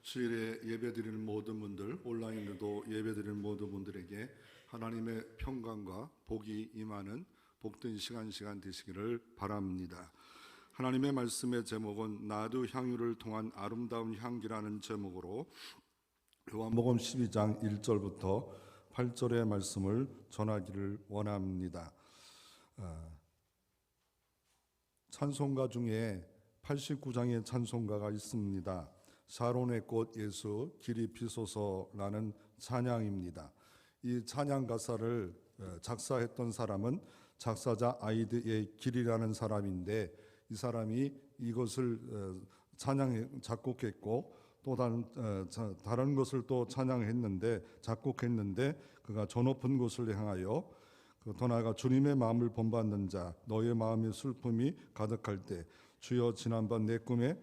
주일에 예배드리는 모든 분들, 온라인으로도 예배드리는 모든 분들에게 하나님의 평강과 복이 임하는 복된 시간 되시기를 바랍니다. 하나님의 말씀의 제목은 나도 향유를 통한 아름다운 향기라는 제목으로 요한복음 12장 1절부터 8절의 말씀을 전하기를 원합니다. 찬송가 중에 89장의 찬송가가 있습니다. 샤론의 꽃 예수 길이 비소서라는 찬양입니다. 이 찬양 가사를 작사했던 사람은 작사자 아이드의 길이라는 사람인데, 이 사람이 이것을 작곡했고 또 다른 것을 또 찬양했는데 작곡했는데, 그가 저 높은 곳을 향하여 더 나아가 주님의 마음을 본받는 자 너의 마음의 슬픔이 가득할 때 주여 지난밤 내 꿈에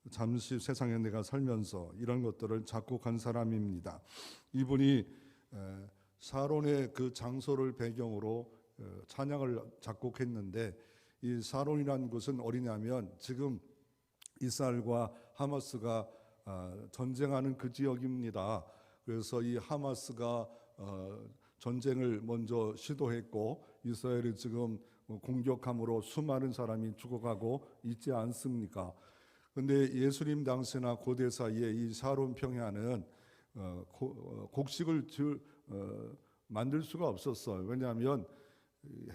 잠시 세상에 내가 살면서 이런 것들을 작곡한 사람입니다. 이분이 샤론의 그 장소를 배경으로 찬양을 작곡했는데, 이 샤론이라는 곳은 어디냐면 지금 이스라엘과 하마스가 전쟁하는 그 지역입니다. 그래서 이 하마스가 전쟁을 먼저 시도했고 이스라엘이 지금 공격함으로 수많은 사람이 죽어가고 있지 않습니까? 근데 예수님 당시나 고대 사이에 이 샤론 평야는 곡식을 만들 수가 없었어요. 왜냐하면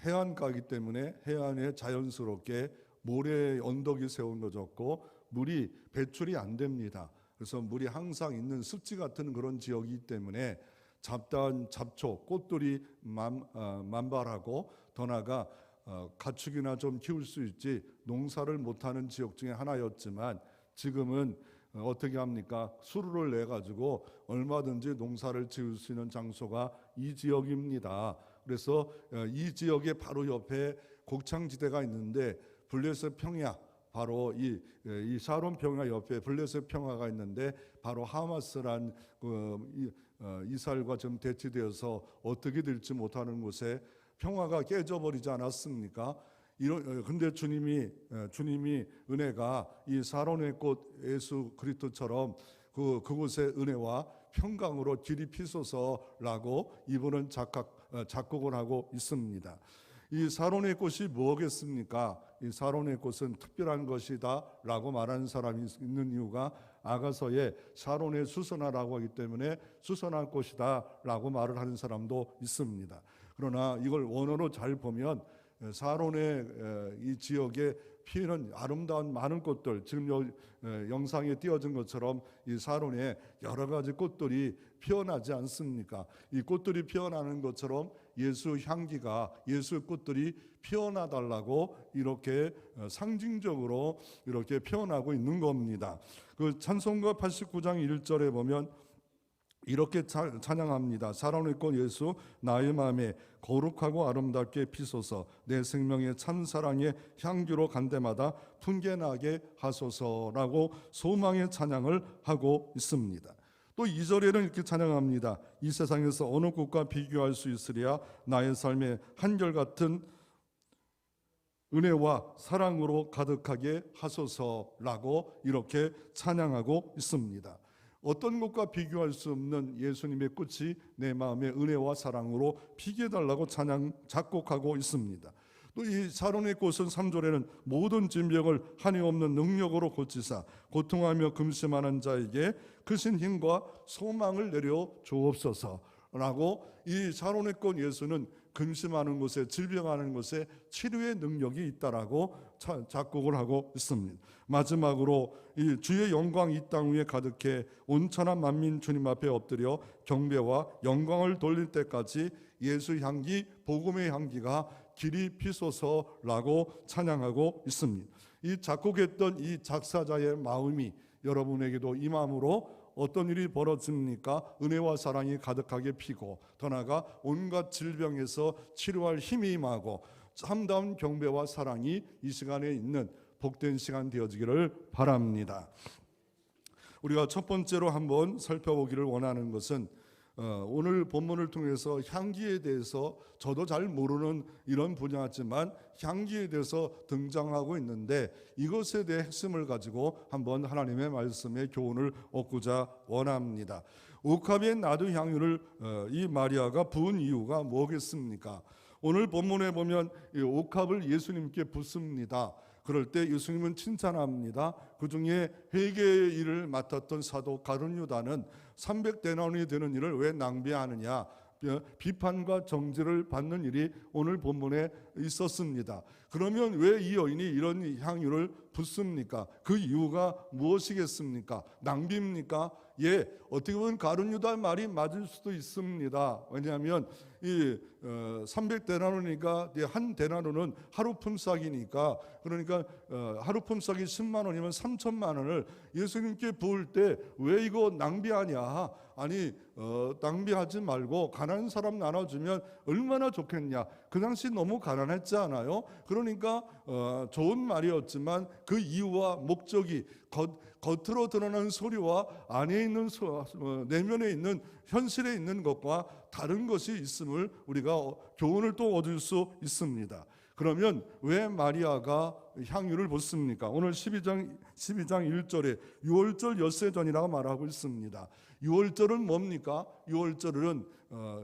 해안가이기 때문에 해안에 자연스럽게 모래 언덕이 세워졌고 물이 배출이 안 됩니다. 그래서 물이 항상 있는 습지 같은 그런 지역이기 때문에 잡다한 잡초, 꽃들이 만발하고 더 나아가 가축이나 좀 키울 수 있지 농사를 못하는 지역 중에 하나였지만, 지금은 어떻게 합니까? 수로를 내가지고 얼마든지 농사를 지을 수 있는 장소가 이 지역입니다. 그래서 이 지역의 바로 옆에 곡창지대가 있는데 블레셋 평야, 바로 이 샤론 평야 옆에 블레셋 평야가 있는데, 바로 하마스란 이스라엘과 좀 대치되어서 어떻게 될지 못하는 곳에 평화가 깨져버리지 않았습니까? 근데 주님이 은혜가 이 샤론의 꽃 예수 그리스도처럼 그곳의 은혜와 평강으로 길이 피소서라고 이분은 작곡을 하고 있습니다. 이 샤론의 꽃이 뭐겠습니까? 이 샤론의 꽃은 특별한 것이다라고 말하는 사람이 있는 이유가 아가서에 샤론의 수선화라고 하기 때문에 수선화 꽃이다라고 말을 하는 사람도 있습니다. 그러나 이걸 원어로 잘 보면 샤론의 이 지역에 피는 아름다운 많은 꽃들, 지금 영상에 띄어진 것처럼 이 샤론에 여러 가지 꽃들이 피어나지 않습니까? 이 꽃들이 피어나는 것처럼 예수 향기가, 예수 꽃들이 피어나달라고 이렇게 상징적으로 이렇게 피어나고 있는 겁니다. 그 찬송가 89장 1절에 보면 이렇게 찬양합니다. 샤론의 꽃 예수 나의 마음에 거룩하고 아름답게 피소서, 내 생명의 참사랑의 향기로 간 데마다 풍겨나게 하소서라고 소망의 찬양을 하고 있습니다. 또 2절에는 이렇게 찬양합니다. 이 세상에서 어느 곳과 비교할 수 있으랴, 나의 삶에 한결같은 은혜와 사랑으로 가득하게 하소서라고 이렇게 찬양하고 있습니다. 어떤 것과 비교할 수 없는 예수님의 꽃이 내 마음의 은혜와 사랑으로 피게 달라고 작곡하고 있습니다. 또 이 샤론의 꽃은 3절에는 모든 질병을 한이 없는 능력으로 고치사 고통하며 금심하는 자에게 크신 힘과 소망을 내려 주옵소서라고, 이 샤론의 꽃 예수는 근심하는 곳에, 질병하는 곳에 치료의 능력이 있다라고 작곡을 하고 있습니다. 마지막으로 이 주의 영광 이 땅 위에 가득해 온천한 만민 주님 앞에 엎드려 경배와 영광을 돌릴 때까지 예수 향기, 복음의 향기가 길이 피소서라고 찬양하고 있습니다. 이 작곡했던 이 작사자의 마음이 여러분에게도 이 마음으로 어떤 일이 벌어집니까? 은혜와 사랑이 가득하게 피고 더 나아가 온갖 질병에서 치료할 힘이 임하고 참다운 경배와 사랑이 이 시간에 있는 복된 시간 되어지기를 바랍니다. 우리가 첫 번째로 한번 살펴보기를 원하는 것은 오늘 본문을 통해서 향기에 대해서 저도 잘 모르는 이런 분야지만 향기에 대해서 등장하고 있는데 이것에 대해 핵심을 가지고 한번 하나님의 말씀의 교훈을 얻고자 원합니다. 옥합에 나두 향유를 이 마리아가 부은 이유가 뭐겠습니까? 오늘 본문에 보면 이 옥합을 예수님께 붓습니다. 그럴 때 예수님은 칭찬합니다. 그 중에 회개의 일을 맡았던 사도 가룟 유다는 300데나리온이 되는 일을 왜 낭비하느냐, 비판과 정죄를 받는 일이 오늘 본문에 있었습니다. 그러면 왜 이 여인이 이런 향유를 붓습니까? 그 이유가 무엇이겠습니까? 낭비입니까? 예, 어떻게 보면 가룟 유다 말이 맞을 수도 있습니다. 왜냐하면 이 300데나리온이니까 한 데나리온은 하루 품삯이니까, 그러니까 하루 품삯이 10만 원이면 3천만 원을 예수님께 부을 때 왜 이거 낭비하냐? 아니 낭비하지 말고 가난한 사람 나눠주면 얼마나 좋겠냐. 그 당시 너무 가난했지 않아요? 그러니까 좋은 말이었지만 그 이유와 목적이 겉으로 드러나는 소리와 안에 있는 내면에 있는 현실에 있는 것과 다른 것이 있음을 우리가 교훈을 또 얻을 수 있습니다. 그러면 왜 마리아가 향유를 붓습니까? 오늘 12장 1절에 유월절 엿새전이라고 말하고 있습니다. 유월절은 뭡니까? 유월절은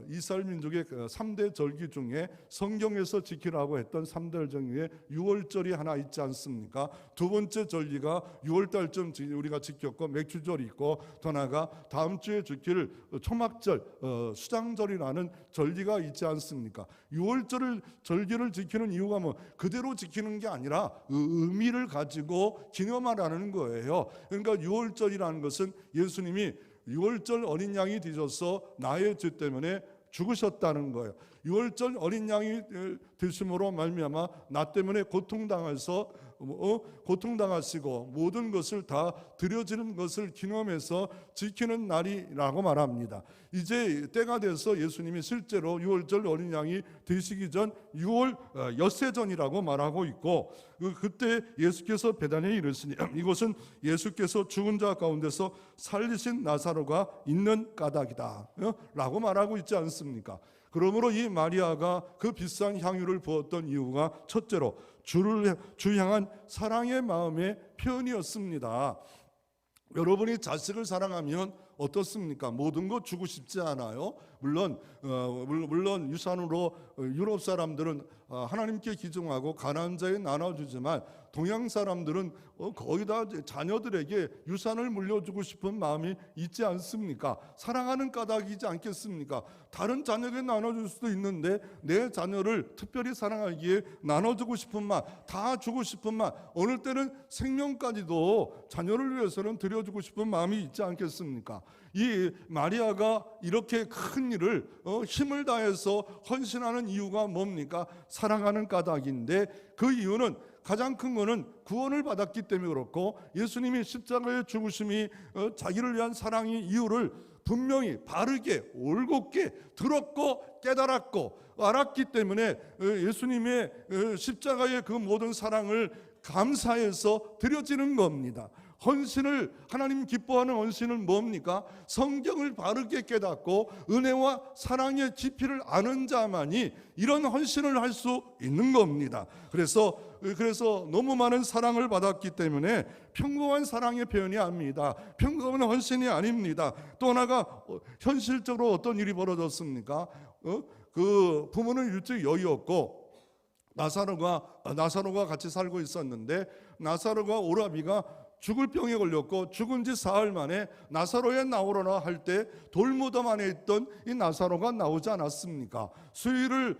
이스라엘 민족의 3대 절기 중에 성경에서 지키라고 했던 3대 절기에 유월절이 하나 있지 않습니까? 두 번째 절기가 6월달쯤 우리가 지켰고 맥주절이 있고, 더 나아가 다음 주에 지킬 초막절, 수장절이라는 절기가 있지 않습니까? 6월절 절기를 지키는 이유가 뭐 그대로 지키는 게 아니라 의미를 가지고 기념하라는 거예요. 그러니까 6월절이라는 것은 예수님이 6월절 어린 양이 되셔서 나의 죄 때문에 죽으셨다는 거예요. 6월절 어린 양이 되심으로 말미암아 나 때문에 고통당하시고 모든 것을 다 드려지는 것을 기념해서 지키는 날이라고 말합니다. 이제 때가 돼서 예수님이 실제로 6월절 어린 양이 되시기 전 6월 엿새전이라고 말하고 있고, 그때 예수께서 베다니에 이르시니 이곳은 예수께서 죽은 자 가운데서 살리신 나사로가 있는 까닭이다 라고 말하고 있지 않습니까? 그러므로 이 마리아가 그 비싼 향유를 부었던 이유가 첫째로 주를 향한 사랑의 마음의 표현이었습니다. 여러분이 자식을 사랑하면 어떻습니까? 모든 거 주고 싶지 않아요? 물론 유산으로 유럽 사람들은 하나님께 기증하고 가난한 자에 나눠주지만 동양 사람들은 거의 다 자녀들에게 유산을 물려주고 싶은 마음이 있지 않습니까? 사랑하는 까닭이지 않겠습니까? 다른 자녀에게 나눠줄 수도 있는데 내 자녀를 특별히 사랑하기에 나눠주고 싶은 마음, 다 주고 싶은 마음, 어느 때는 생명까지도 자녀를 위해서는 드려주고 싶은 마음이 있지 않겠습니까? 이 마리아가 이렇게 큰 일을 힘을 다해서 헌신하는 이유가 뭡니까? 사랑하는 까닭인데, 그 이유는 가장 큰 거는 구원을 받았기 때문에 그렇고, 예수님이 십자가의 죽으심이 자기를 위한 사랑의 이유를 분명히 바르게 올곧게 들었고 깨달았고 알았기 때문에 예수님의 십자가의 그 모든 사랑을 감사해서 드려지는 겁니다. 헌신을, 하나님 기뻐하는 헌신은 뭡니까? 성경을 바르게 깨닫고 은혜와 사랑의 깊이를 아는 자만이 이런 헌신을 할 수 있는 겁니다. 그래서 너무 많은 사랑을 받았기 때문에 평범한 사랑의 표현이 아닙니다. 평범한 헌신이 아닙니다. 또 하나가 현실적으로 어떤 일이 벌어졌습니까? 그 부모는 일찍 여의었고 나사로가 같이 살고 있었는데, 나사로가 오라비가 죽을 병에 걸렸고 죽은 지 사흘 만에 나사로에 나오라나 할 때 돌무덤 안에 있던 이 나사로가 나오지 않았습니까? 수위를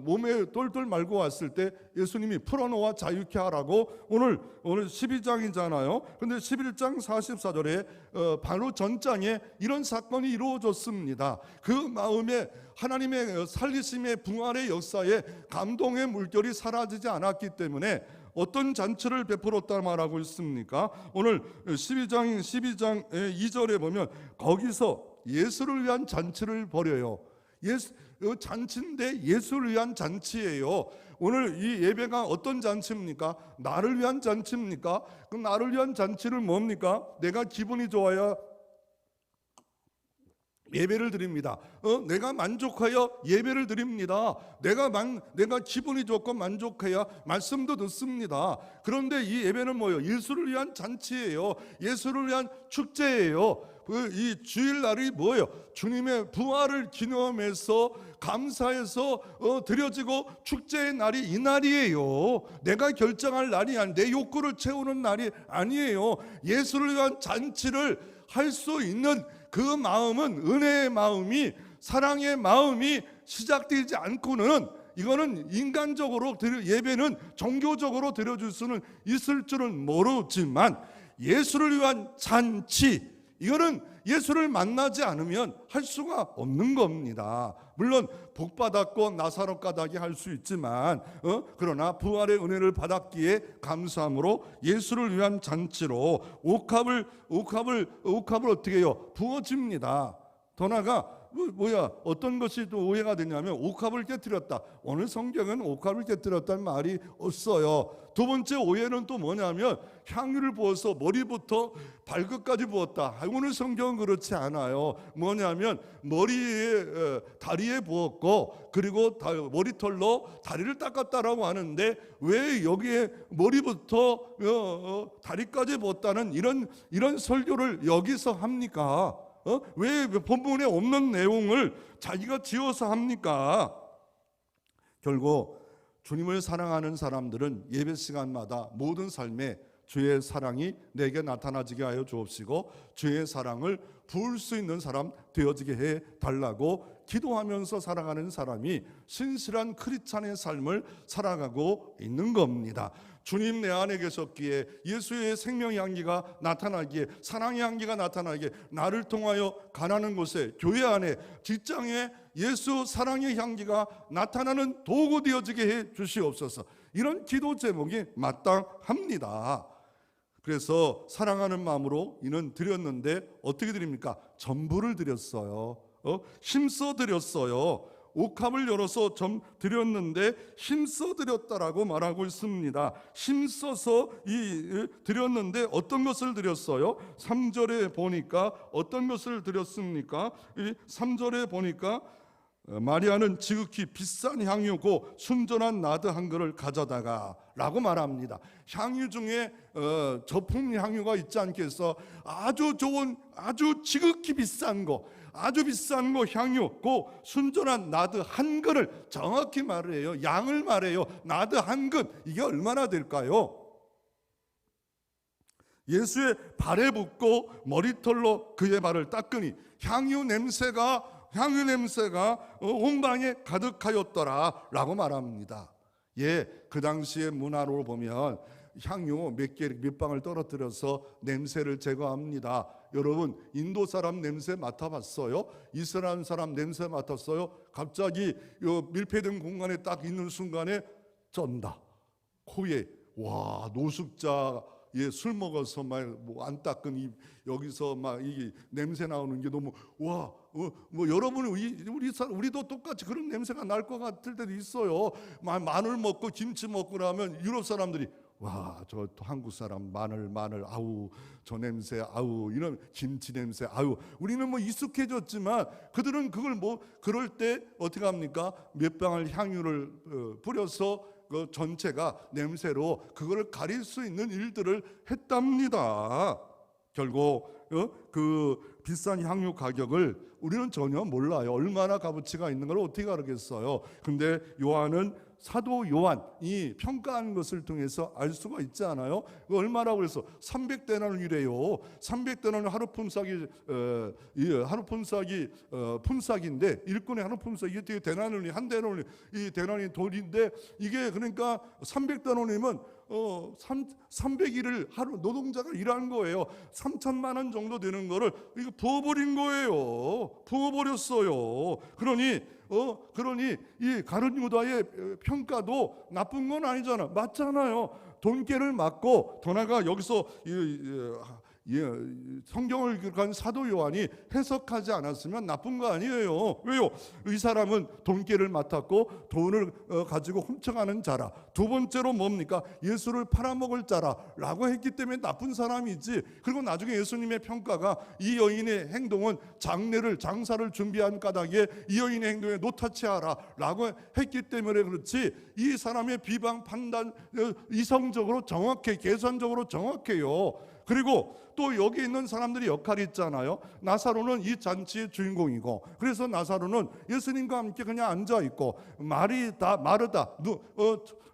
몸에 똘똘 말고 왔을 때 예수님이 풀어놓아 자유케 하라고 오늘 12장이잖아요. 근데 11장 44절에 바로 전장에 이런 사건이 이루어졌습니다. 그 마음에 하나님의 살리심의 부활의 역사에 감동의 물결이 사라지지 않았기 때문에 어떤 잔치를 베풀었다 말하고 있습니까? 오늘 12장 2절에 보면 거기서 예수를 위한 잔치를 벌여요. 잔치인데 예수를 위한 잔치예요. 오늘 이 예배가 어떤 잔치입니까? 나를 위한 잔치입니까? 그럼 나를 위한 잔치는 뭡니까? 내가 기분이 좋아야 예배를 드립니다. 내가 만족하여 예배를 드립니다. 내가 기분이 좋고 만족해야 말씀도 듣습니다. 그런데 이 예배는 뭐예요? 예수를 위한 잔치예요. 예수를 위한 축제예요. 이 주일날이 뭐예요? 주님의 부활을 기념해서 감사해서 드려지고 축제의 날이 이 날이에요. 내가 결정할 날이 아니, 내 욕구를 채우는 날이 아니에요. 예수를 위한 잔치를 할 수 있는 그 마음은, 은혜의 마음이, 사랑의 마음이 시작되지 않고는, 이거는 인간적으로 예배는 종교적으로 드려줄 수는 있을 줄은 모르지만, 예수를 위한 잔치, 이거는 예수를 만나지 않으면 할 수가 없는 겁니다. 물론 복받았고 나사로 까닭이 할 수 있지만, 그러나 부활의 은혜를 받았기에 감사함으로 예수를 위한 잔치로 옥합을 어떻게 해요? 부어집니다. 더 나아가 어떤 것이 또 오해가 되냐면, 옥합을 깨뜨렸다. 오늘 성경은 옥합을 깨뜨렸다는 말이 없어요. 두 번째 오해는 또 뭐냐면, 향유를 부어서 머리부터 발끝까지 부었다. 오늘 성경은 그렇지 않아요. 뭐냐면 머리에, 다리에 부었고, 그리고 머리털로 다리를 닦았다라고 하는데, 왜 여기에 머리부터 다리까지 부었다는 이런 설교를 여기서 합니까? 왜 본문에 없는 내용을 자기가 지어서 합니까? 결국 주님을 사랑하는 사람들은 예배 시간마다 모든 삶에 주의 사랑이 내게 나타나지게 하여 주옵시고, 주의 사랑을 부을 수 있는 사람 되어지게 해 달라고 기도하면서 살아가는 사람이 신실한 크리스찬의 삶을 살아가고 있는 겁니다. 주님 내 안에 계셨기에, 예수의 생명의 향기가 나타나기에, 사랑의 향기가 나타나기에, 나를 통하여 가나는 곳에, 교회 안에, 직장에 예수 사랑의 향기가 나타나는 도구 되어지게 해 주시옵소서. 이런 기도 제목이 마땅합니다. 그래서 사랑하는 마음으로 이는 드렸는데 어떻게 드립니까? 전부를 드렸어요. 힘써 드렸어요. 옥합을 열어서 좀 드렸는데 힘써 드렸다라고 말하고 있습니다. 힘써서 드렸는데 어떤 것을 드렸어요? 3절에 보니까 어떤 것을 드렸습니까? 3절에 보니까 마리아는 지극히 비싼 향유고 순전한 나드 한 그릇을 가져다가 라고 말합니다. 향유 중에 저품 향유가 있지 않겠어? 아주 좋은, 아주 지극히 비싼 거, 향유, 고 순전한 나드 한 그릇, 정확히 말해요. 양을 말해요. 나드 한 그릇, 이게 얼마나 될까요? 예수의 발에 붓고 머리털로 그의 발을 닦으니 향유 냄새가 온 방에 가득하였더라 라고 말합니다. 그 당시의 문화로 보면 향유 몇 방을 떨어뜨려서 냄새를 제거합니다. 여러분, 인도 사람 냄새 맡아봤어요? 이스라엘 사람 냄새 맡았어요? 갑자기 밀폐된 공간에 딱 있는 순간에 쩐다. 코에, 와, 노숙자 술 먹어서 막 안 닦은 입, 여기서 막 이 냄새 나오는 게 너무, 와, 여러분, 우리도 똑같이 그런 냄새가 날 것 같을 때도 있어요. 마늘 먹고 김치 먹고 나면 유럽 사람들이, 와, 저 한국 사람 마늘, 아우, 저 냄새, 아우, 이런 김치 냄새, 아우. 우리는 익숙해졌지만 그들은 그걸 그럴 때 어떻게 합니까? 몇 방울 향유를 뿌려서 그 전체가 냄새로 그거를 가릴 수 있는 일들을 했답니다. 결국 그 비싼 향유 가격을 우리는 전혀 몰라요. 얼마나 값어치가 있는 걸 어떻게 알겠어요? 근데 사도 요한이 평가한 것을 통해서 알 수가 있지 않아요? 얼마라고 해서 300데나리온이래요. 300데나리온 하루 품삯인데, 일꾼의 하루 품삯, 이게 되게 데나리온이, 한 데나리온이, 이 데나리온 돈인데, 이게 그러니까 300데나리온이면 300일을 하루 노동자가 일한 거예요. 3천만 원 정도 되는 거를 이거 부어버린 거예요. 부어버렸어요. 그러니 이 가룟 유다의 평가도 나쁜 건 아니잖아. 맞잖아요. 돈깨를 맞고, 더 나아가 여기서 성경을 기록한 사도 요한이 해석하지 않았으면 나쁜 거 아니에요. 왜요? 이 사람은 돈깨를 맡았고 돈을 가지고 훔쳐가는 자라. 두 번째로 뭡니까? 예수를 팔아먹을 자라 라고 했기 때문에 나쁜 사람이지. 그리고 나중에 예수님의 평가가 이 여인의 행동은 장사를 준비한 까닭에 이 여인의 행동에 노타치하라 라고 했기 때문에 그렇지, 이 사람의 비방 판단 이성적으로 정확해, 계산적으로 정확해요. 그리고 또 여기 있는 사람들이 역할이 있잖아요. 나사로는 이 잔치의 주인공이고, 그래서 나사로는 예수님과 함께 그냥 앉아 있고, 마르다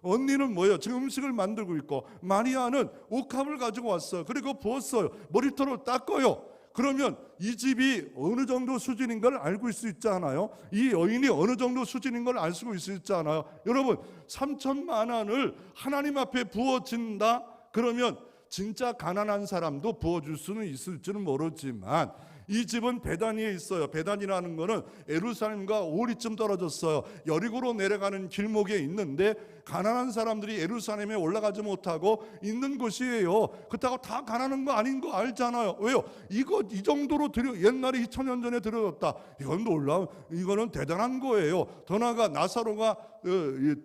언니는 뭐예요? 지금 음식을 만들고 있고, 마리아는 옥합을 가지고 왔어요. 그리고 부었어요. 머리털을 닦아요. 그러면 이 집이 어느 정도 수준인 걸 알고 있을 수 있잖아요. 이 여인이 어느 정도 수준인 걸 알 수 있잖아요. 여러분, 3천만 원을 하나님 앞에 부어진다 그러면 진짜 가난한 사람도 부어줄 수는 있을지는 모르지만, 이 집은 베다니에 있어요. 베다니라는 거는 예루살렘과 5리쯤 떨어졌어요. 여리고로 내려가는 길목에 있는데, 가난한 사람들이 예루살렘에 올라가지 못하고 있는 곳이에요. 그렇다고 다 가난한 거 아닌 거 알잖아요. 왜요? 이 정도로 옛날에 2000년 전에 들여졌다. 이건 놀라운, 이거는 대단한 거예요. 더 나아가 나사로가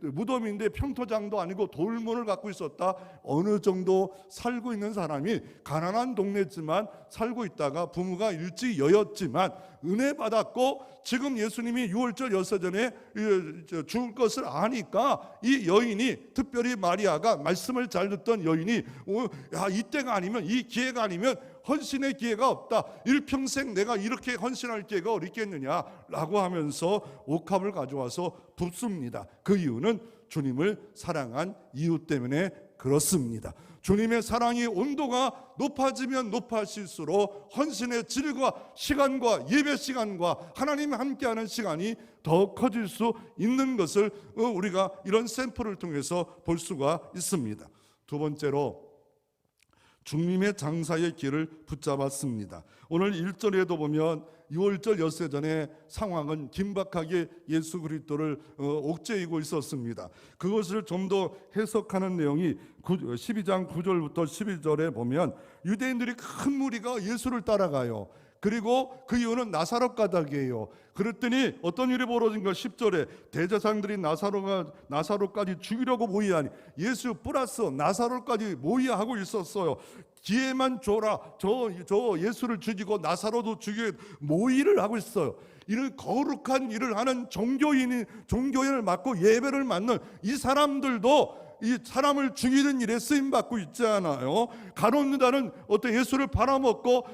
무덤인데 평토장도 아니고 돌문을 갖고 있었다. 어느 정도 살고 있는 사람이, 가난한 동네지만 살고 있다가 부모가 일찍 여였지만 은혜 받았고, 지금 예수님이 유월절 여세전에 죽을 것을 아니까 이 여인이, 특별히 마리아가 말씀을 잘 듣던 여인이, 이때가 아니면, 이 기회가 아니면 헌신의 기회가 없다. 일평생 내가 이렇게 헌신할 기회가 어디 있겠느냐 라고 하면서 옥합을 가져와서 붓습니다. 그 이유는 주님을 사랑한 이유 때문에 그렇습니다. 주님의 사랑이 온도가 높아지면 높아질수록 헌신의 질과 시간과 예배 시간과 하나님이 함께하는 시간이 더 커질 수 있는 것을 우리가 이런 샘플을 통해서 볼 수가 있습니다. 두 번째로 주님의 장사의 길을 붙잡았습니다. 오늘 1절에도 보면 6월절 엿새전의 상황은 긴박하게 예수 그리스도를 옥죄이고 있었습니다. 그것을 좀 더 해석하는 내용이 12장 9절부터 12절에 보면, 유대인들이 큰 무리가 예수를 따라가요. 그리고 그 이유는 나사로 까닭이에요. 그랬더니 어떤 일이 벌어진가? 10절에 대제사장들이 나사로까지 죽이려고 모의하니, 예수 플러스 나사로까지 모의하고 있었어요. 기회만 줘라. 저 예수를 죽이고 나사로도 죽이고 모의를 하고 있어요. 이런 거룩한 일을 하는 종교인을 맡고 예배를 맡는 이 사람들도 이 사람을 죽이는 일에 쓰임 받고 있잖아요. 가룟유다는 어떤 예수를 팔아먹고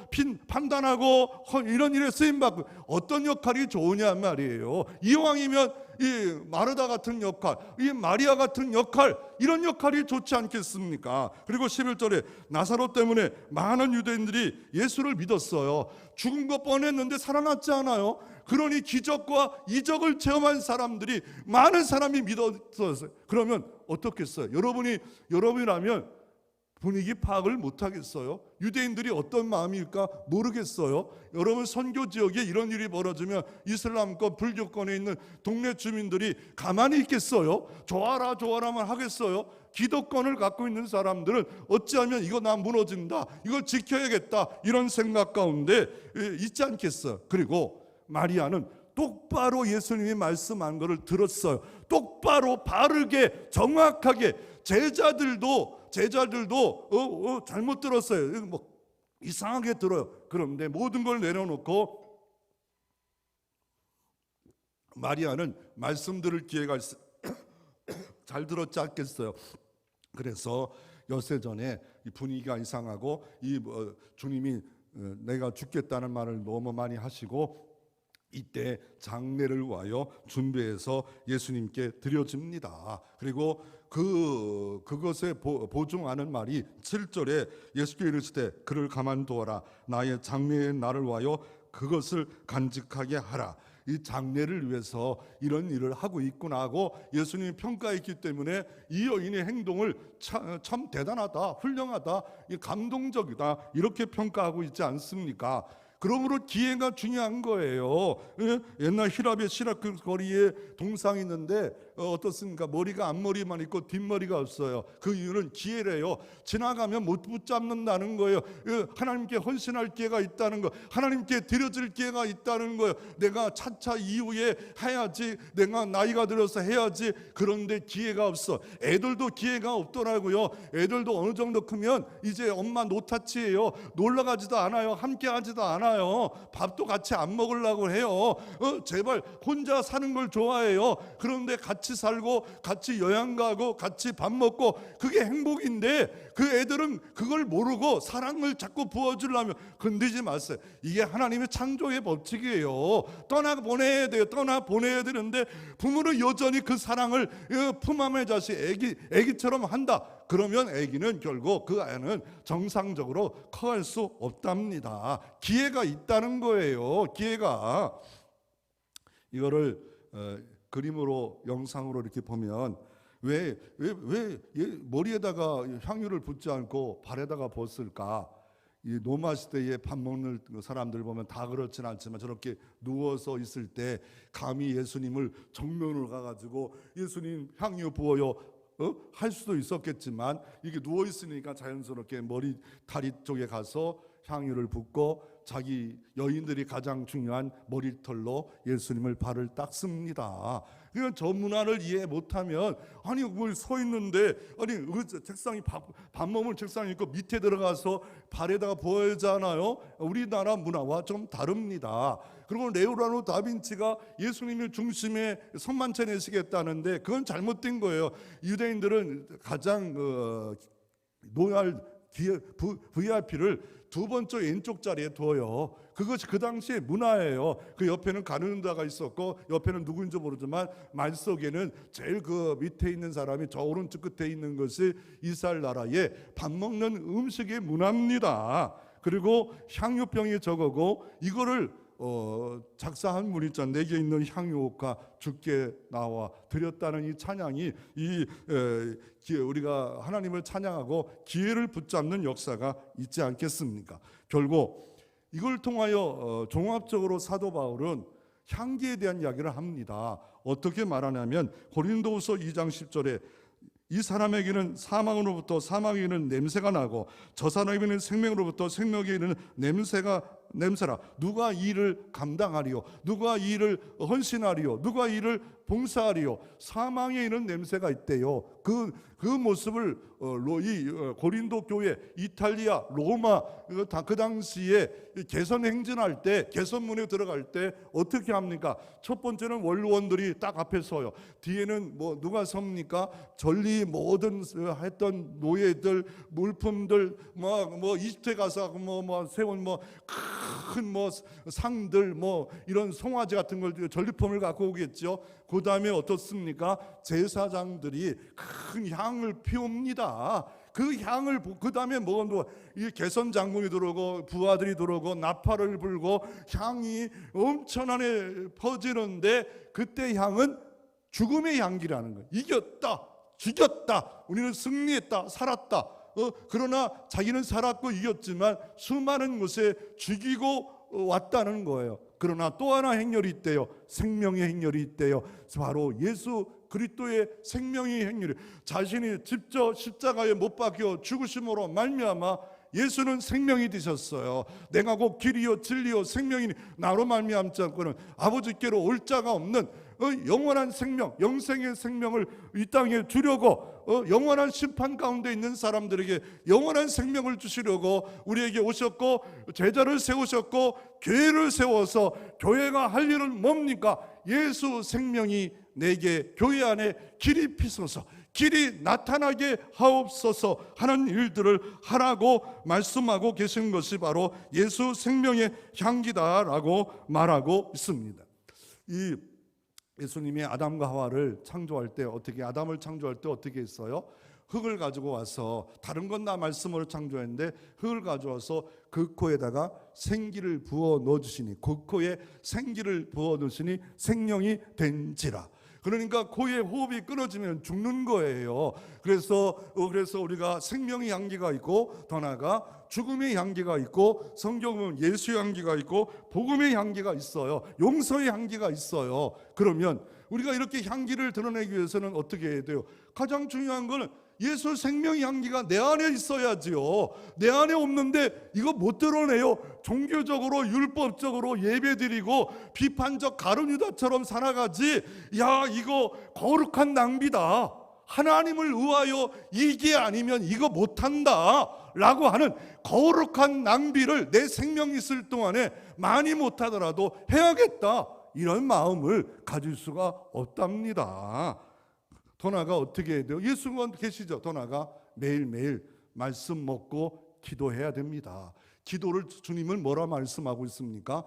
판단하고 이런 일에 쓰임 받고, 어떤 역할이 좋으냐 말이에요. 이왕이면 이 마르다 같은 역할, 이 마리아 같은 역할, 이런 역할이 좋지 않겠습니까? 그리고 11절에 나사로 때문에 많은 유대인들이 예수를 믿었어요. 죽은 것 뻔했는데 살아났지 않아요? 그러니 기적과 이적을 체험한 사람들이, 많은 사람이 믿었어요. 그러면 어떻겠어요? 여러분이라면 분위기 파악을 못하겠어요? 유대인들이 어떤 마음일까 모르겠어요? 여러분, 선교 지역에 이런 일이 벌어지면 이슬람권, 불교권에 있는 동네 주민들이 가만히 있겠어요? 좋아라만 하겠어요? 기독권을 갖고 있는 사람들은 어찌하면 이거 나 무너진다, 이걸 지켜야겠다, 이런 생각 가운데 있지 않겠어요? 그리고 마리아는 똑바로 예수님이 말씀한 것을 들었어요. 똑바로, 바르게, 정확하게. 제자들도 잘못 들었어요. 뭐 이상하게 들어요. 그런데 모든 걸 내려놓고 마리아는 말씀 들을 기회가 잘 들었지 않겠어요? 그래서 엿새 전에 이 분위기가 이상하고, 주님이 내가 죽겠다는 말을 너무 많이 하시고, 이때 장례를 위하여 준비해서 예수님께 드려집니다. 그리고 그것에 보증하는 말이 7절에 예수께서 이르시되 그를 가만두어라. 나의 장례의 날을 위하여 그것을 간직하게 하라. 이 장례를 위해서 이런 일을 하고 있구나 하고 예수님이 평가했기 때문에 이 여인의 행동을 참 대단하다, 훌륭하다, 감동적이다, 이렇게 평가하고 있지 않습니까? 그러므로 기회가 중요한 거예요. 옛날 히랍의 시라크 거리에 동상이 있는데 어떻습니까? 머리가 앞머리만 있고 뒷머리가 없어요. 그 이유는 기회래요. 지나가면 못 붙잡는다는 거예요. 하나님께 헌신할 기회가 있다는 거, 하나님께 드려질 기회가 있다는 거예요. 내가 차차 이후에 해야지, 내가 나이가 들어서 해야지. 그런데 기회가 없어. 애들도 기회가 없더라고요. 애들도 어느 정도 크면 이제 엄마 노타치예요. 놀러 가지도 않아요. 함께 하지도 않아요. 밥도 같이 안 먹으려고 해요. 제발 혼자 사는 걸 좋아해요. 그런데 같이 살고 같이 여행 가고 같이 밥 먹고 그게 행복인데, 그 애들은 그걸 모르고 사랑을 자꾸 부어주려면 건드리지 마세요. 이게 하나님의 창조의 법칙이에요. 떠나보내야 돼요. 떠나보내야 되는데 부모는 여전히 그 사랑을 품안의 자식 애기처럼 한다. 그러면 애기는 결국 그 아이는 정상적으로 커갈 수 없답니다. 기회가 있다는 거예요. 기회가. 이거를 그림으로, 영상으로 이렇게 보면 왜 머리에다가 향유를 붓지 않고 발에다가 붓을까? 이 노마 시대에 밥 먹는 사람들 보면 다 그렇진 않지만 저렇게 누워서 있을 때 감히 예수님을 정면으로 가가지고 예수님 향유 부어요 할 수도 있었겠지만, 이게 누워 있으니까 자연스럽게 머리 다리 쪽에 가서 향유를 붓고 자기 여인들이 가장 중요한 머리털로 예수님을 발을 닦습니다. 그러니까 저 문화를 이해 못하면, 아니 뭘 서 있는데, 아니 책상이 밥 먹을 책상이 있고 밑에 들어가서 발에다가 부어야 하잖아요. 우리나라 문화와 좀 다릅니다. 그리고 레오나르도 다빈치가 예수님을 중심에 선만찬 내시겠다는데 그건 잘못된 거예요. 유대인들은 가장 노얄 VIP를 두 번째 왼쪽 자리에 둬요. 그것이 그 당시의 문화예요. 그 옆에는 가룟유다가 있었고 옆에는 누구인지 모르지만 말 속에는 제일 그 밑에 있는 사람이 저 오른쪽 끝에 있는 것이 이스라엘 나라의 밥 먹는 음식의 문화입니다. 그리고 향유병이 저거고, 이거를 작사한 분이 있잖아요. 내게 있는 향유가 주께 나와 드렸다는 이 찬양이 우리가 하나님을 찬양하고 기회를 붙잡는 역사가 있지 않겠습니까? 결국 이걸 통하여 종합적으로 사도 바울은 향기에 대한 이야기를 합니다. 어떻게 말하냐면 고린도후서 2장 10절에 이 사람에게는 사망으로부터 사망에게는 냄새가 나고 저 사람에게는 생명으로부터 생명에 이르는 냄새라. 누가 이 일을 감당하리요? 누가 이 일을 헌신하리요? 누가 이 일을 봉사하리요? 사망에 이르는 냄새가 있대요. 그 모습을 고린도 교회, 이탈리아, 로마 그 당시에 개선 행진할 때, 개선문에 들어갈 때 어떻게 합니까? 첫 번째는 원로원들이 딱 앞에 서요. 뒤에는 뭐 누가 섭니까? 전리 모든 했던 노예들, 물품들, 뭐 이집트에 가서 세운 큰 상들, 이런 송아지 같은 걸 전리품을 갖고 오겠죠. 그 다음에 어떻습니까? 제사장들이 큰 향을 피웁니다. 그 향을 그 다음에 이 개선 장군이 들어오고 부하들이 들어오고 나팔을 불고 향이 엄청나게 퍼지는데, 그때 향은 죽음의 향기라는 거예요. 이겼다, 죽였다, 우리는 승리했다, 살았다. 그러나 자기는 살았고 이겼지만 수많은 곳에 죽이고 왔다는 거예요. 그러나 또 하나 행렬이 있대요. 생명의 행렬이 있대요. 바로 예수 그리스도의 생명의 행렬이, 자신이 직접 십자가에 못 박혀 죽으심으로 말미암아 예수는 생명이 되셨어요. 내가 곧 길이요 진리요 생명이니 나로 말미암지 않고는 아버지께로 올 자가 없는 영원한 생명, 영생의 생명을 이 땅에 주려고 영원한 심판 가운데 있는 사람들에게 영원한 생명을 주시려고 우리에게 오셨고, 제자를 세우셨고, 교회를 세워서 교회가 할 일은 뭡니까? 예수 생명이 내게 교회 안에 길이 피소서, 길이 나타나게 하옵소서 하는 일들을 하라고 말씀하고 계신 것이 바로 예수 생명의 향기다라고 말하고 있습니다. 이 예수님이 아담과 하와를 창조할 때 아담을 창조할 때 어떻게 했어요? 흙을 가지고 와서, 다른 건 다 말씀으로 창조했는데 흙을 가져와서 그 코에다가 생기를 부어 넣어주시니, 그 코에 생기를 부어 넣으시니 생명이 된지라. 그러니까 코에 호흡이 끊어지면 죽는 거예요. 그래서 우리가 생명의 향기가 있고, 더 나아가 죽음의 향기가 있고, 성경은 예수의 향기가 있고, 복음의 향기가 있어요. 용서의 향기가 있어요. 그러면 우리가 이렇게 향기를 드러내기 위해서는 어떻게 해야 돼요? 가장 중요한 거는 예수 생명의 향기가 내 안에 있어야지요. 내 안에 없는데 이거 못 드러내요. 종교적으로 율법적으로 예배드리고 비판적 가룟유다처럼 살아가지, 야 이거 거룩한 낭비다, 하나님을 위하여 이게 아니면 이거 못한다 라고 하는 거룩한 낭비를 내 생명이 있을 동안에 많이 못하더라도 해야겠다, 이런 마음을 가질 수가 없답니다. 더 나아가 어떻게 해야 돼요? 예수님은 계시죠. 더 나아가 매일매일 말씀 먹고 기도해야 됩니다. 기도를 주님은 뭐라 말씀하고 있습니까?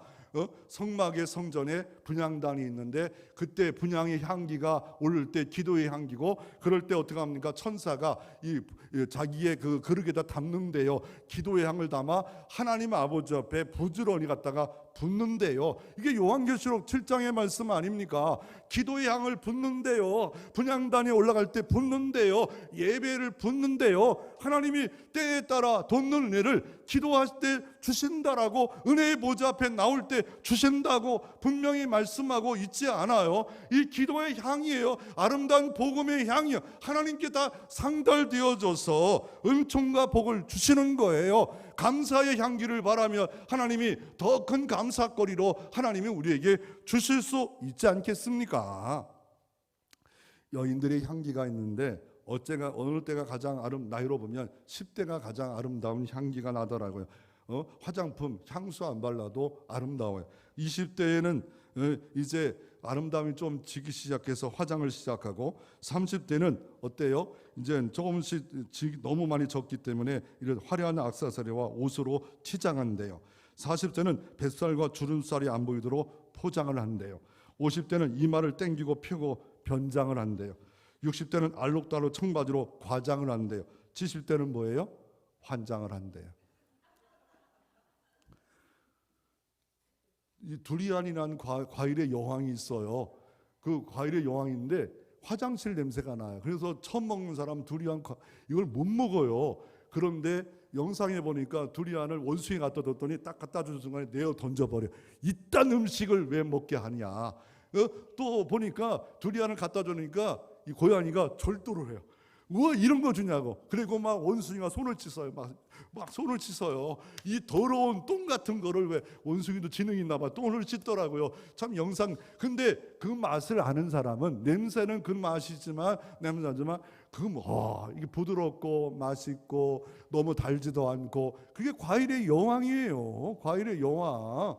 성막의 성전에 분향단이 있는데, 그때 분향의 향기가 오를 때 기도의 향기고, 그럴 때 어떻게 합니까? 천사가 이 자기의 그 그릇에다 담는데요, 기도의 향을 담아 하나님 아버지 앞에 부지런히 갖다가 붓는데요. 이게 요한계시록 7장의 말씀 아닙니까? 기도의 향을 붓는데요, 분향단에 올라갈 때 붓는데요, 예배를 붓는데요, 하나님이 때에 따라 돋는 은혜를 기도할 때 주신다라고, 은혜의 보좌 앞에 나올 때 주신다고 분명히 말씀하고 있지 않아요? 이 기도의 향이에요. 아름다운 복음의 향이요. 하나님께 다 상달되어져서 은총과 복을 주시는 거예요. 감사의 향기를 바라며 하나님이 더 큰 감사거리로 하나님이 우리에게 주실 수 있지 않겠습니까? 여인들의 향기가 있는데 어느 때가 가장 나이로 보면 10대가 가장 아름다운 향기가 나더라고요. 화장품, 향수 안 발라도 아름다워요. 20대에는 이제 아름다움이 좀 지기 시작해서 화장을 시작하고, 30대는 어때요? 이제 조금씩 너무 많이 졌기 때문에 이런 화려한 액세서리와 옷으로 치장한대요. 40대는 뱃살과 주름살이 안 보이도록 포장을 한대요. 50대는 이마를 땡기고 펴고 변장을 한대요. 60대는 알록달록 청바지로 과장을 한대요. 70대는 뭐예요? 환장을 한대요. 이 두리안이라는 과일의 여왕이 있어요. 그 과일의 여왕인데 화장실 냄새가 나요. 그래서 처음 먹는 사람 두리안 이걸 못 먹어요. 그런데 영상에 보니까 두리안을 원숭이 갖다 뒀더니 딱 갖다 주는 순간에 내어 던져버려. 이딴 음식을 왜 먹게 하냐. 또 보니까 두리안을 갖다 주니까 이 고양이가 절도를 해요. 뭐 이런 거 주냐고. 그리고 막 원숭이가 손을 씻어요. 막 손을 씻어요. 이 더러운 똥 같은 거를, 왜 원숭이도 지능이 있나 봐, 똥을 씻더라고요. 참 영상. 근데 그 맛을 아는 사람은, 냄새는 그 맛이지만, 냄새지만 이게 부드럽고 맛있고 너무 달지도 않고, 그게 과일의 여왕이에요. 과일의 여왕.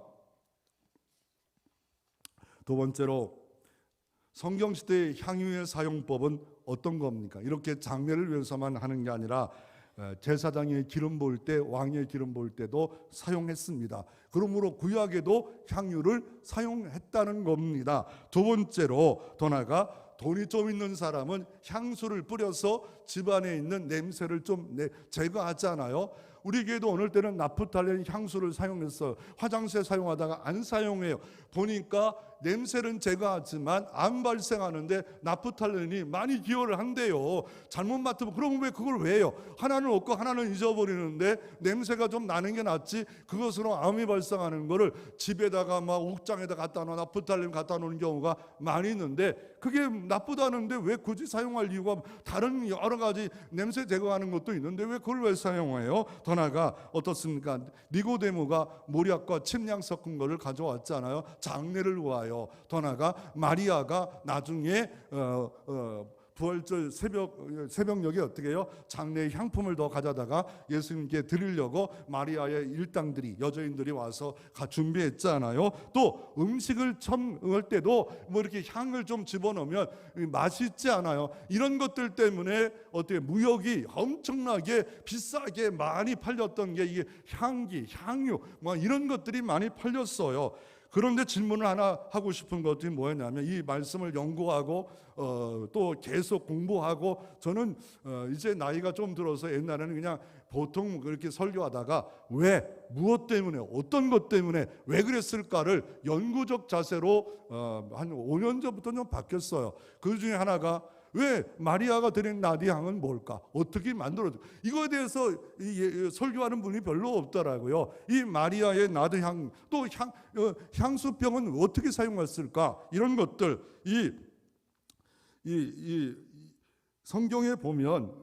두 번째로 성경 시대의 향유의 사용법은 어떤 겁니까? 이렇게 장례를 위해서만 하는 게 아니라 제사장의 기름 부을 때, 왕의 기름 부을 때도 사용했습니다. 그러므로 구약에도 향유를 사용했다는 겁니다. 두 번째로, 더 나아가 돈이 좀 있는 사람은 향수를 뿌려서 집안에 있는 냄새를 좀 제거하잖아요. 우리 교회도 어느 때는 나프탈렌 향수를 사용했어요. 화장실에 사용하다가 안 사용해요. 보니까 냄새는 제거하지만 안 발생하는데 나프탈렌이 많이 기여를 한대요. 잘못 맡으면, 그러면 왜 그걸 왜 해요? 하나는 없고 하나는 잊어버리는데 냄새가 좀 나는 게 낫지, 그것으로 암이 발생하는 거를 집에다가 막 옥장에다 갖다 놓아 나프탈렌 갖다 놓는 경우가 많이 있는데, 그게 나쁘다는데 왜 굳이 사용할 이유가, 다른 여러 가지 냄새 제거하는 것도 있는데 왜 그걸 왜 사용해요? 더 나아가 어떻습니까? 니고데모가 모략과 침향 섞은 거를 가져왔잖아요. 장례를 위하여. 더 나아가 마리아가 나중에 부활절 새벽녘에 어떻게 해요? 장례의 향품을 더 가져다가 예수님께 드리려고 마리아의 일당들이, 여자인들이 와서 준비했잖아요. 또 음식을 첨할 때도 뭐 이렇게 향을 좀 집어넣으면 맛있지 않아요. 이런 것들 때문에 어떻게 무역이 엄청나게 비싸게 많이 팔렸던 게 이게 향기, 향유 뭐 이런 것들이 많이 팔렸어요. 그런데 질문을 하나 하고 싶은 것이 뭐였냐면, 이 말씀을 연구하고 또 계속 공부하고, 저는 이제 나이가 좀 들어서 옛날에는 그냥 보통 그렇게 설교하다가 왜, 무엇 때문에, 어떤 것 때문에 왜 그랬을까를 연구적 자세로 한 5년 전부터 좀 바뀌었어요. 그 중에 하나가, 왜 마리아가 드린 나디향은 뭘까? 어떻게 만들어져? 이거에 대해서 설교하는 분이 별로 없더라고요. 이 마리아의 나디향, 또 향수병은 어떻게 사용했을까? 이런 것들, 이 성경에 보면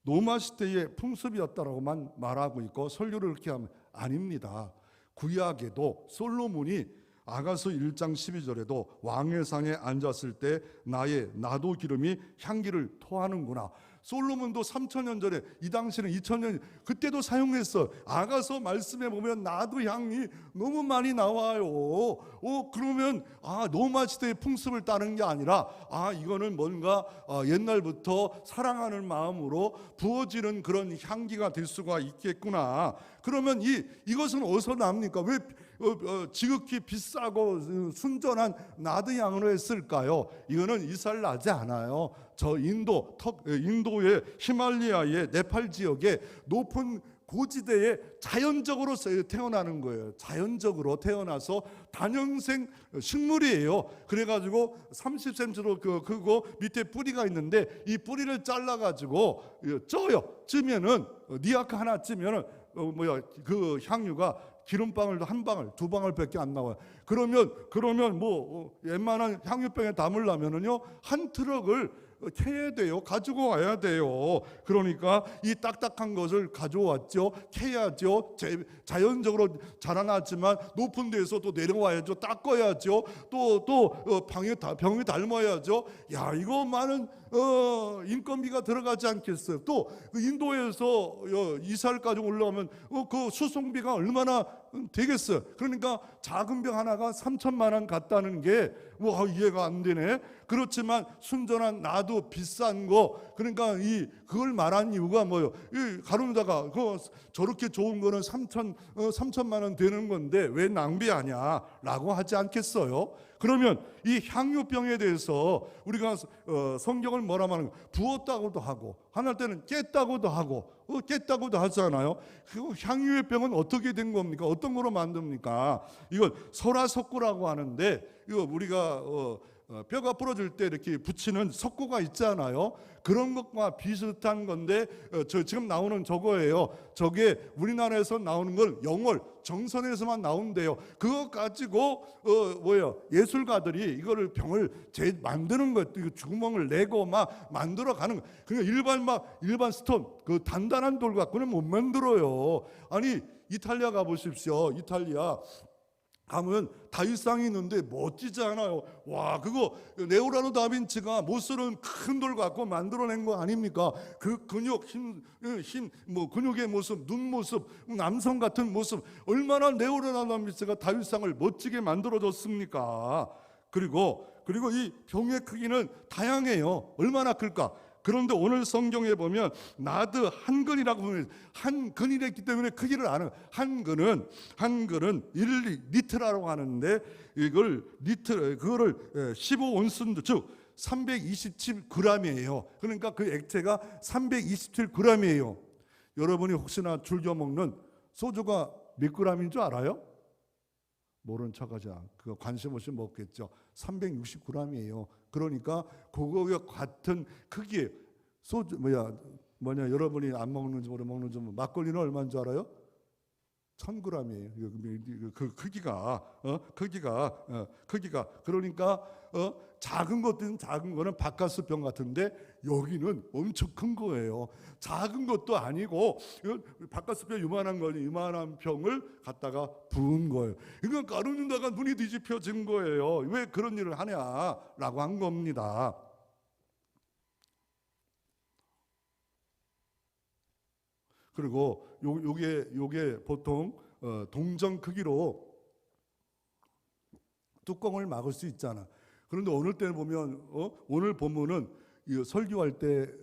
로마 시대의 풍습이었다라고만 말하고 있고, 설교를 그렇게 하면 아닙니다. 구약에도 솔로몬이 아가서 1장 12절에도 왕의 상에 앉았을 때 나의 나도 기름이 향기를 토하는구나. 솔로몬도 3000년 전에, 이 당시는 2000년, 그때도 사용했어. 아가서 말씀에 보면 나도 향이 너무 많이 나와요. 그러면 로마 시대의 풍습을 따른 게 아니라 이거는 뭔가 옛날부터 사랑하는 마음으로 부어지는 그런 향기가 될 수가 있겠구나. 그러면 이것은 어디서 납니까? 왜 지극히 비싸고 순전한 나드향으로 했을까요? 이거는 이스라엘 나지 않아요. 저 인도의 히말라야의 네팔 지역의 높은 고지대에 자연적으로 태어나는 거예요. 자연적으로 태어나서 단연생 식물이에요. 그래가지고 30cm로 크고 밑에 뿌리가 있는데, 이 뿌리를 잘라가지고 찌면은 니아크 하나 찌면은 그 향유가 기름방울 한 방울, 두 방울밖에 안 나와요. 그러면 웬만한 향유병에 담으려면은요, 한 트럭을 캐야 돼요. 가지고 와야 돼요. 그러니까 이 딱딱한 것을 가져왔죠. 캐야죠. 자연적으로 자라났지만 높은 데서 또 내려와야죠. 닦아야죠. 또 병이 닮아야죠. 야, 이거 많은 인건비가 들어가지 않겠어요. 또 인도에서 이스라엘까지 올라오면 그 수송비가 얼마나 되겠어요. 그러니까 작은 병 하나가 3천만 원 같다는 게 이해가 안 되네. 그렇지만 순전한 나도 비싼 거, 그러니까 그걸 말한 이유가 뭐예요? 가룟다가 저렇게 좋은 거는 3천만 원 되는 건데 왜 낭비하냐 라고 하지 않겠어요? 그러면 이 향유병에 대해서 우리가 성경을 뭐라 말하는, 부었다고도 하고 하나 때는 깼다고도 하고 깼다고도 하잖아요. 그 향유의 병은 어떻게 된 겁니까? 어떤 거로 만듭니까? 이건 설화석고라고 하는데, 이거 우리가 뼈가 부러질 때 이렇게 붙이는 석고가 있잖아요. 그런 것과 비슷한 건데 지금 나오는 저거예요. 저게 우리나라에서 나오는 건 영월 정선에서만 나온대요. 그거 가지고 예술가들이 이거를 병을 만드는 것도, 주구멍을 내고 막 만들어 가는 거. 그러니까 일반 스톤, 그 단단한 돌 갖고는 못 만들어요. 아니, 이탈리아 가보십시오. 이탈리아 가면 다윗상이 있는데 멋지지 않아요? 와, 그거 레오나르도 다빈치가 못 쓰는 큰 돌 갖고 만들어낸 거 아닙니까? 그 근육의 모습, 눈 모습, 남성 같은 모습, 얼마나 레오나르도 다빈치가 다윗상을 멋지게 만들어줬습니까? 그리고 이 병의 크기는 다양해요. 얼마나 클까? 그런데 오늘 성경에 보면 나드 한 근이라고 보면, 한 근이랬기 때문에 크기를 아는, 한 근은 1리터라고 하는데, 그거를 15온순, 즉 327g이에요. 그러니까 그 액체가 327g이에요. 여러분이 혹시나 즐겨 먹는 소주가 몇 g인 줄 알아요? 모른 척하자. 그거 관심 없이 먹겠죠. 360g이에요. 그러니까 그거와 같은 크기의 소주 여러분이 안 먹는지 먹는지 막걸리는 얼마인 줄 알아요? 1000g이에요. 그 크기가 그러니까 작은 것들은 작은 거는 바카스병 같은데, 여기는 엄청 큰 거예요. 작은 것도 아니고 바카스병 이만한 병을 갖다가 부은 거예요. 그러니까 가룟유다가 눈이 뒤집혀진 거예요. 왜 그런 일을 하냐라고 한 겁니다. 그리고 요게 보통 동전 크기로 뚜껑을 막을 수 있잖아. 그런데 오늘 때는 보면 오늘 본문은 설교할 때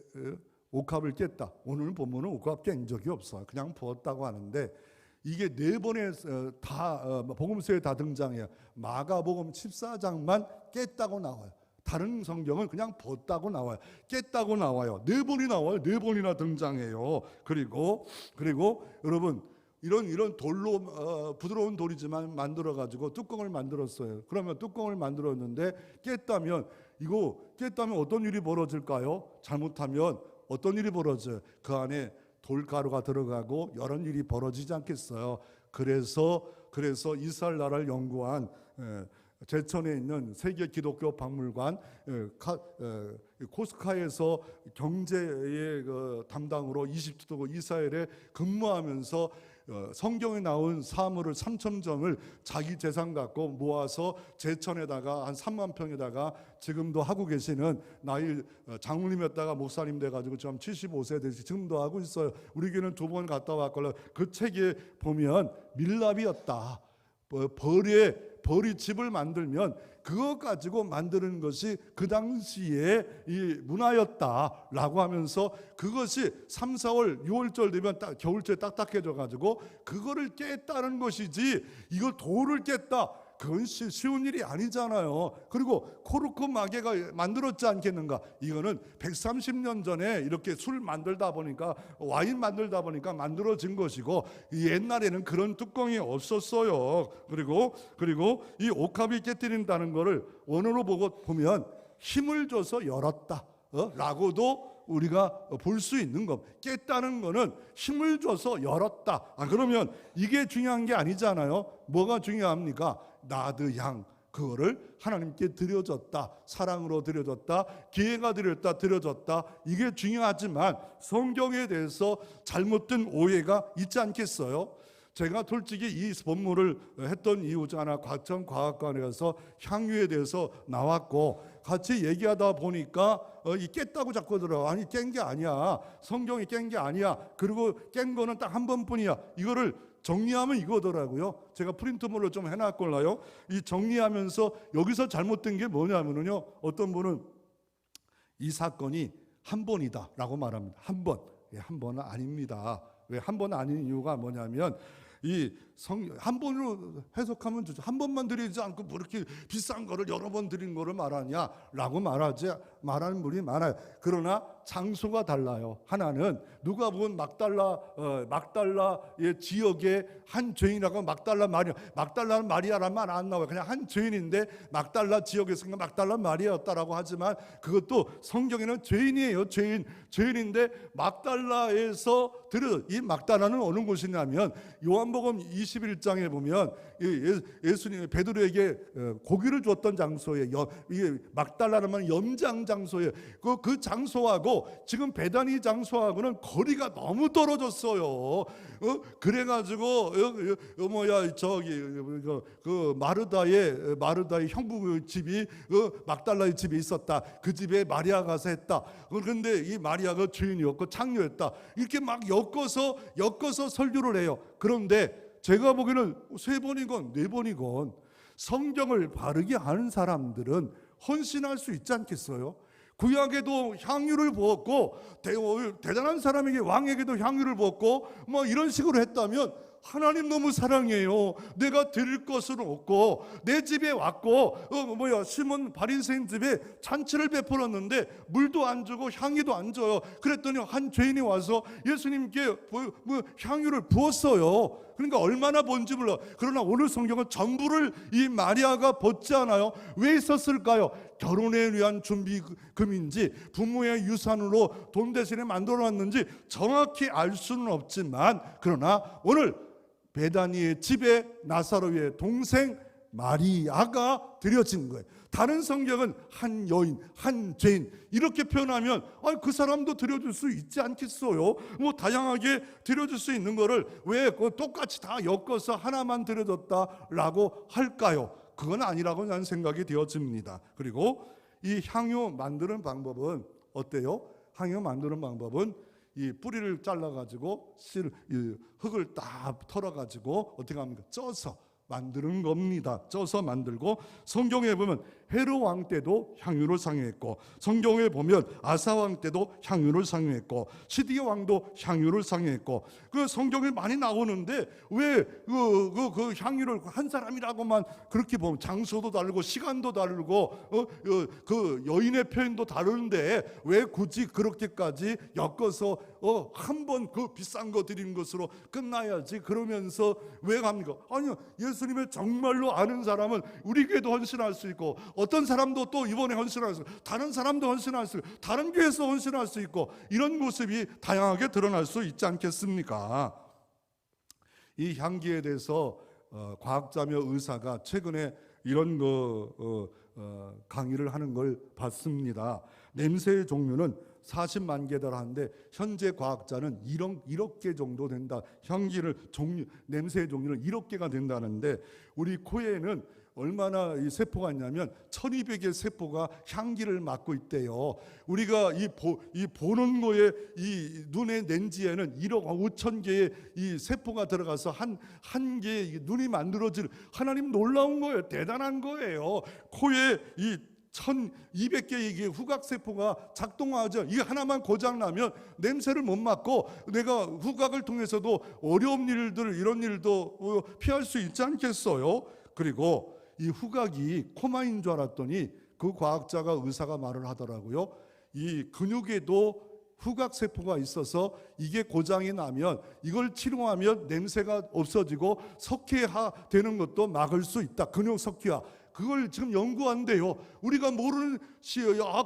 옥합을 깼다. 오늘 본문은 옥합 깬 적이 없어요. 그냥 부었다고 하는데, 이게 4번에 다 복음서에 다 등장해요. 마가복음 14장만 깼다고 나와요. 다른 성경은 그냥 벗다고 나와요. 깼다고 나와요. 4번이 나와요. 4번이나 등장해요. 그리고 여러분 이런 돌로 부드러운 돌이지만 만들어 가지고 뚜껑을 만들었어요. 그러면 뚜껑을 만들었는데 깼다면 어떤 일이 벌어질까요? 잘못하면 어떤 일이 벌어져요? 그 안에 돌가루가 들어가고 여러 일이 벌어지지 않겠어요. 그래서 이스라엘 나라를 연구한 제천에 있는 세계 기독교 박물관 코스카에서 경제의 담당으로 20도 이스라엘에 근무하면서 성경에 나온 사물을 3,000점을 자기 재산 갖고 모아서 제천에다가 한 3만 평에다가 지금도 하고 계시는 나이 장로님이었다가 목사님 돼가지고 지금 75세 되시 지금도 하고 있어요. 우리 교회는 2번 갔다 왔걸요. 그 책에 보면 밀랍이었다. 벌이 집을 만들면 그것 가지고 만드는 것이 그 당시에 이 문화였다라고 하면서 그것이 3, 4월, 6월절 되면 겨울철에 딱딱해져 가지고 그거를 깼다는 것이지 이걸 돌을 깼다, 그건 쉬운 일이 아니잖아요. 그리고 코르크 마개가 만들었지 않겠는가? 이거는 130년 전에 이렇게 술 만들다 보니까 와인 만들다 보니까 만들어진 것이고 옛날에는 그런 뚜껑이 없었어요. 그리고 이 옥합이 깨뜨린다는 것을 원어로 보면 힘을 줘서 열었다 라고도 우리가 볼 수 있는 것. 깼다는 거는 힘을 줘서 열었다. 그러면 이게 중요한 게 아니잖아요. 뭐가 중요합니까? 나드 양, 그거를 하나님께 드려졌다. 사랑으로 드려졌다. 기회가 드려졌다. 이게 중요하지만 성경에 대해서 잘못된 오해가 있지 않겠어요? 제가 솔직히 이 본문을 했던 이유 중 하나 과천과학관에 가서 향유에 대해서 나왔고 같이 얘기하다 보니까 이 깼다고 자꾸 들어. 아니 깬 게 아니야. 성경이 깬 게 아니야. 그리고 깬 거는 딱 한 번뿐이야. 이거를 정리하면 이거더라고요. 제가 프린트물로 좀 해놨걸라요. 이 정리하면서 여기서 잘못된 게 뭐냐면요. 어떤 분은 이 사건이 한 번이다라고 말합니다. 한 번. 한 번은 아닙니다. 왜 한 번은 아닌 이유가 뭐냐면 한 번으로 해석하면 좋죠. 한 번만 드리지 않고 뭐 이렇게 비싼 거를 여러 번 드린 거를 말하냐라고 말하는 분이 많아요. 그러나 장소가 달라요. 하나는 누가복음 막달라의 지역의 한 죄인이라고 막달라 마리아라면 안 나와요. 그냥 한 죄인인데 막달라 지역에서 막달라 마리아였다라고 하지만 그것도 성경에는 죄인이에요. 죄인인데 막달라에서 이 막달라는 어느 곳이냐면 요한복음 21장에 보면 예수님이 베드로에게 고기를 줬던 장소예요. 이게 막달라라면 염장 장소예요. 그 장소하고 지금 베다니 장소하고는 거리가 너무 떨어졌어요. 그래가지고 그 마르다의 형부 집이 막달라의 집에 있었다. 그 집에 마리아 가서 했다. 그런데 이 마리아가 죄인이었고 창녀였다. 이렇게 막 엮어서 설교를 해요. 그런데 제가 보기에는 3번이건 4번이건 성경을 바르게 아는 사람들은 헌신할 수 있지 않겠어요? 구약에도 향유를 부었고 대단한 사람에게 왕에게도 향유를 부었고 뭐 이런 식으로 했다면 하나님 너무 사랑해요. 내가 드릴 것은 없고 내 집에 왔고 시몬 바리새인 집에 잔치를 베풀었는데 물도 안 주고 향유도 안 줘요. 그랬더니 한 죄인이 와서 예수님께 향유를 부었어요. 그러니까 얼마나 본지 몰라. 그러나 오늘 성경은 전부를 이 마리아가 벗지 않아요. 왜 있었을까요? 결혼에 위한 준비금인지 부모의 유산으로 돈 대신에 만들어놨는지 정확히 알 수는 없지만 그러나 오늘 베다니의 집에 나사로의 동생 마리아가 드려진 거예요. 다른 성경은 한 여인, 한 죄인 이렇게 표현하면 그 사람도 드려줄 수 있지 않겠어요? 다양하게 드려줄 수 있는 거를 왜 똑같이 다 엮어서 하나만 드려줬다라고 할까요? 그건 아니라고 나는 생각이 되어집니다. 그리고 이 향유 만드는 방법은 어때요? 향유 만드는 방법은 이 뿌리를 잘라가지고 흙을 딱 털어가지고 어떻게 합니까? 쪄서 만드는 겁니다. 쪄서 만들고 성경에 보면 헤롯 왕 때도 향유를 상용했고, 성경에 보면 아사 왕 때도 향유를 상용했고, 시드기 왕도 향유를 상용했고, 그 성경에 많이 나오는데 왜 그 향유를 한 사람이라고만 그렇게 보면 장소도 다르고 시간도 다르고 그 여인의 표현도 다른데 왜 굳이 그렇게까지 엮어서 한 번 그 비싼 거 드린 것으로 끝나야지 그러면서 왜 합니까? 아니요, 예수님을 정말로 아는 사람은 우리 교회도 헌신할 수 있고, 어떤 사람도 또 이번에 헌신할 수 있고, 다른 사람도 헌신할 수 있고, 다른 교회에서 헌신할 수 있고, 이런 모습이 다양하게 드러날 수 있지 않겠습니까? 이 향기에 대해서 과학자며 의사가 최근에 이런 강의를 하는 걸 봤습니다. 냄새의 종류는 40만 개 달하는데 현재 과학자는 1억 개 정도 된다. 냄새의 종류는 1억 개가 된다는데, 우리 코에는 얼마나 이 세포가 있냐면 1200의 세포가 향기를 맡고 있대요. 우리가 이 보는 거에 이 눈의 렌즈에는 1억 5천 개의 이 세포가 들어가서 한 개의 눈이 만들어질, 하나님 놀라운 거예요. 대단한 거예요. 코에 이 1200개의 후각세포가 작동하죠. 이 하나만 고장나면 냄새를 못 맡고 내가 후각을 통해서도 어려운 일들, 이런 일도 피할 수 있지 않겠어요? 그리고 이 후각이 코마인 줄 알았더니 그 과학자가, 의사가 말을 하더라고요. 이 근육에도 후각세포가 있어서 이게 고장이 나면 이걸 치료하면 냄새가 없어지고 석회화 되는 것도 막을 수 있다. 근육 석회화. 그걸 지금 연구한대요. 우리가 모르는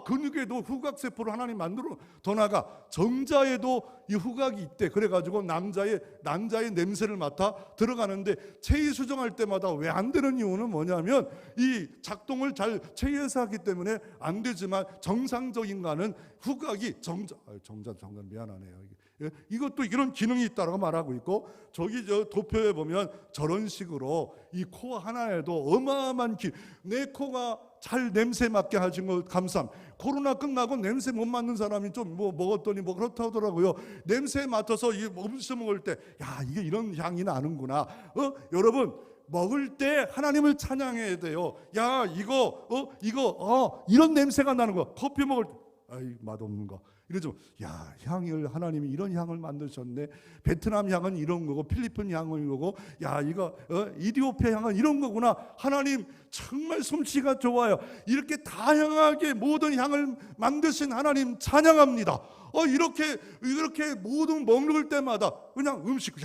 근육에도 후각세포를 하나님 만들어, 더 나아가 정자에도 이 후각이 있대. 그래가지고 남자의 냄새를 맡아 들어가는데, 체위 수정할 때마다 왜 안 되는 이유는 뭐냐면 이 작동을 잘 체위에서 하기 때문에 안 되지만, 정상적인 가는 후각이 정자 미안하네요. 이것도 이런 기능이 있다고 말하고 있고, 저기 도표에 보면 저런 식으로 이 코 하나에도 어마어마한 내 코가 잘 냄새 맡게 하신 거 감사합니다. 코로나 끝나고 냄새 못 맡는 사람이 좀 먹었더니 그렇다 하더라고요. 냄새 맡아서 이 음식 먹을 때, 야, 이게 이런 향이 나는구나. 여러분, 먹을 때 하나님을 찬양해야 돼요. 야, 이거 이런 냄새가 나는 거. 커피 먹을 때, 아이, 맛없는 거. 이러죠. 야, 향을 하나님이 이런 향을 만드셨네. 베트남 향은 이런 거고, 필리핀 향은 이거고, 야, 이거 이디오피아 향은 이런 거구나. 하나님 정말 솜씨가 좋아요. 이렇게 다양하게 모든 향을 만드신 하나님 찬양합니다. 이렇게 모든 먹을 때마다 그냥 음식,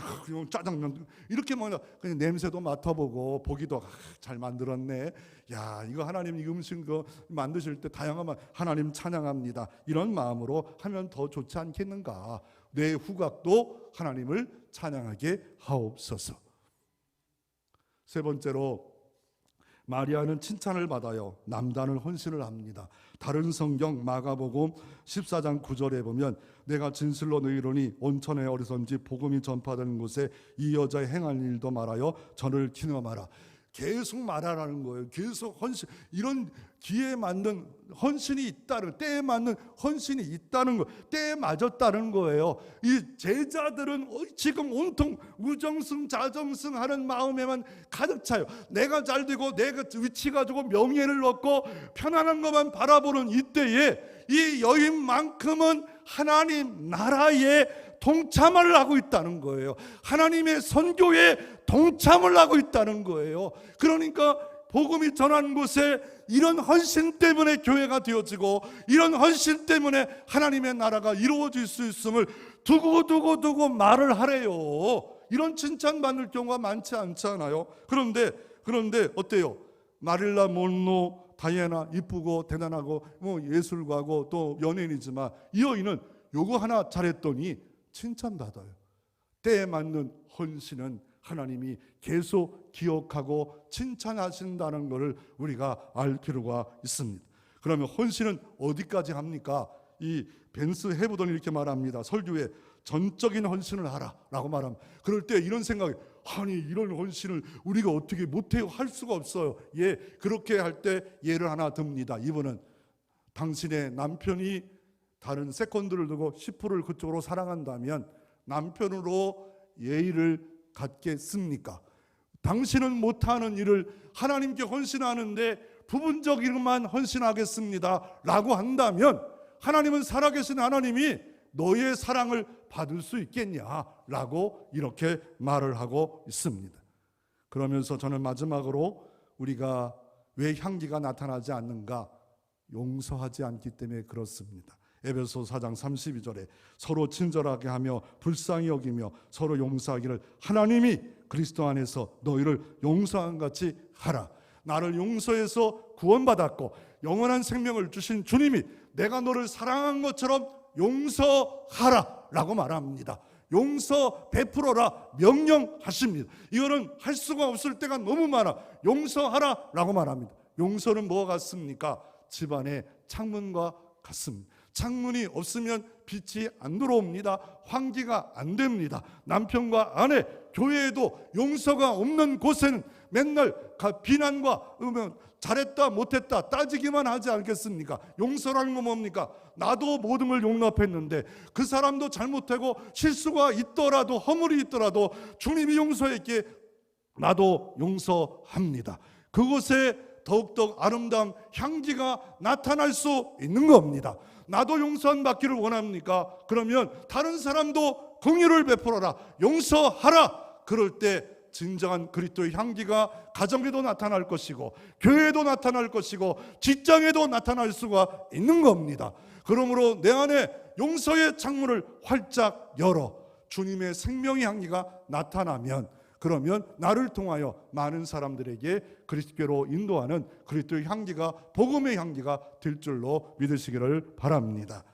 짜장면 이렇게 먹는, 그냥 냄새도 맡아보고 보기도 잘 만들었네. 야, 이거 하나님 이 음식 만드실 때 다양한 하나님 찬양합니다. 이런 마음으로 하면 더 좋지 않겠는가. 내 후각도 하나님을 찬양하게 하옵소서. 세 번째로, 마리아는 칭찬을 받아요. 남단을 헌신을 합니다. 다른 성경 마가복음 14장 9절에 보면, 내가 진실로 너희로니 온천에 어디선지 복음이 전파되는 곳에 이 여자의 행한 일도 말하여 전을 기념하라. 계속 말하라는 거예요. 계속 헌신, 이런 기회에 맞는 헌신이 있다는, 때에 맞는 헌신이 있다는 거, 때에 맞았다는 거예요. 이 제자들은 지금 온통 우정승 자정승 하는 마음에만 가득 차요. 내가 잘 되고 내가 위치 가지고 명예를 얻고 편안한 것만 바라보는 이때에 이 여인만큼은 하나님 나라에 동참을 하고 있다는 거예요. 하나님의 선교에 동참을 하고 있다는 거예요. 그러니까 복음이 전한 곳에 이런 헌신 때문에 교회가 되어지고, 이런 헌신 때문에 하나님의 나라가 이루어질 수 있음을 두고 말을 하래요. 이런 칭찬받을 경우가 많지 않잖아요. 그런데 어때요? 마릴라 몬로 다이애나 이쁘고 대단하고 예술가고 또 연예인이지만, 이 여인은 요거 하나 잘했더니 칭찬받아요. 때에 맞는 헌신은 하나님이 계속 기억하고 칭찬하신다는 것을 우리가 알 필요가 있습니다. 그러면 헌신은 어디까지 합니까? 이 벤스 해보더니 이렇게 말합니다. 설교에 전적인 헌신을 하라 라고 말합니다. 그럴 때 이런 생각이, 아니 이런 헌신을 우리가 어떻게 못해요? 할 수가 없어요. 예, 그렇게 할 때 예를 하나 듭니다. 이분은 당신의 남편이 다른 세컨드를 두고 10%를 그쪽으로 사랑한다면 남편으로 예의를 갖겠습니까? 당신은 못하는 일을 하나님께 헌신하는데 부분적인 것만 헌신하겠습니다 라고 한다면 하나님은 살아계신 하나님이 너의 사랑을 받을 수 있겠냐라고 이렇게 말을 하고 있습니다. 그러면서 저는 마지막으로 우리가 왜 향기가 나타나지 않는가? 용서하지 않기 때문에 그렇습니다. 에베소 4장 32절에 서로 친절하게 하며 불쌍히 여기며 서로 용서하기를 하나님이 그리스도 안에서 너희를 용서한 같이 하라. 나를 용서해서 구원받았고 영원한 생명을 주신 주님이 내가 너를 사랑한 것처럼 용서하라 라고 말합니다. 용서 베풀어라 명령하십니다. 이거는 할 수가 없을 때가 너무 많아. 용서하라 라고 말합니다. 용서는 뭐가 같습니까? 집안의 창문과 같습니다. 창문이 없으면 빛이 안 들어옵니다. 환기가 안 됩니다. 남편과 아내, 교회에도 용서가 없는 곳에는 맨날 비난과 잘했다 못했다 따지기만 하지 않겠습니까? 용서라는 건 뭡니까? 나도 모든 걸 용납했는데 그 사람도 잘못하고 실수가 있더라도 허물이 있더라도 주님이 용서했기에 나도 용서합니다. 그곳에 더욱더 아름다운 향기가 나타날 수 있는 겁니다. 나도 용서한 받기를 원합니까? 그러면 다른 사람도 긍휼을 베풀어라, 용서하라. 그럴 때 진정한 그리스도의 향기가 가정에도 나타날 것이고 교회에도 나타날 것이고 직장에도 나타날 수가 있는 겁니다. 그러므로 내 안에 용서의 창문을 활짝 열어 주님의 생명의 향기가 나타나면 그러면 나를 통하여 많은 사람들에게 그리스도로 인도하는 그리스도의 향기가 복음의 향기가 될 줄로 믿으시기를 바랍니다.